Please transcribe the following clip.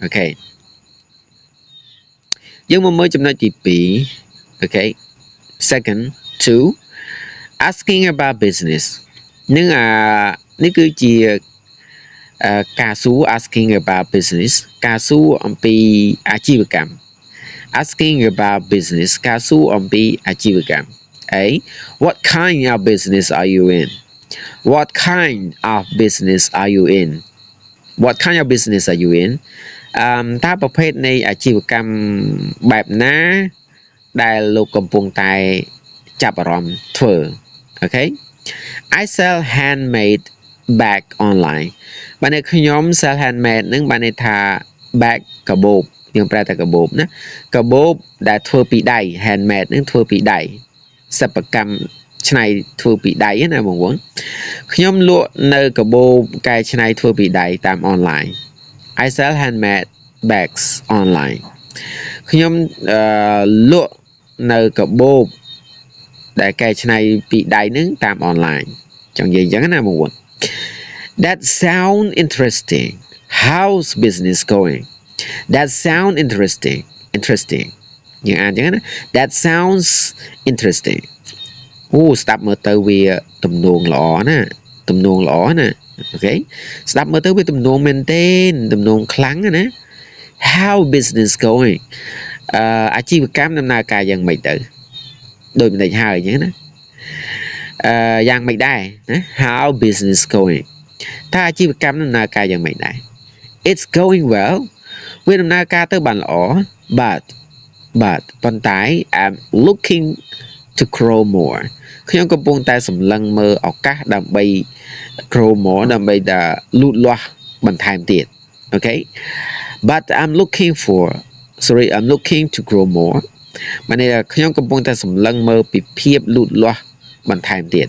Okay យើងមកមើលចំណុចទី2 Okay second two asking about business នឹងនេះគឺជាការសួរ asking about business ការសួរអំពីអាជីវកម្ម asking about business ការសួរអំពីអាជីវកម្ម A what kind of business are you in what kind of business are you in what kind of business are you in តើប្រភេទនៃអាជីវកម្មបែបណាដែលលោកកំពុងតែចាប់អារម្មណ៍ធ្វើ Okay I sell handmade bag online បានន័យខ្ញុំ sell handmade នឹងបានន័យថា bag កាបូបយើងប្រែតែកាបូបណាកាបូបដែលធ្វើពីដៃ handmade នឹងធ្វើពីដៃសិប្បកម្មច្នៃធ្វើពីដៃណាបងប្អូនខ្ញុំលក់នៅកាបូបកែច្នៃធ្វើពីដៃតាម online I sell handmade bags online ខ្ញុំលក់នៅកាបូបដែលកែច្នៃពីដៃនឹងតាម online ចង់និយាយអញ្ចឹងណាបងប្អូន That sound interesting how's business going That sound interesting យើងអានអញ្ចឹងណា That sounds interesting ស្ដាប់មើលទៅវាទំនោរល្អណាអូខេស្ដាប់មើលទៅវាទំនោរមែនទេទំនោរខ្លាំងណា How business going អាជីវកម្មដំណើរការយ៉ាងម៉េចទៅដូចមិនដេចហើយអញ្ចឹងណាយ៉ាងម៉េចដែរណា How business going តើអាជីវកម្មដំណើរការយ៉ាងម៉េចដែរ It's going well វាដំណើរការទៅបានល្អ but ប៉ុន្តែ I'm looking to grow more ខ្ញុំកំពុងតែសម្លឹងមើលឱកាសដើម្បី grow more ដើម្បីលូតលាស់បន្ថែមទៀត Okay but I'm looking to grow more បានន័យថាខ្ញុំកំពុងតែសម្លឹងមើលពីភាពលូតលាស់បន្ថែមទៀត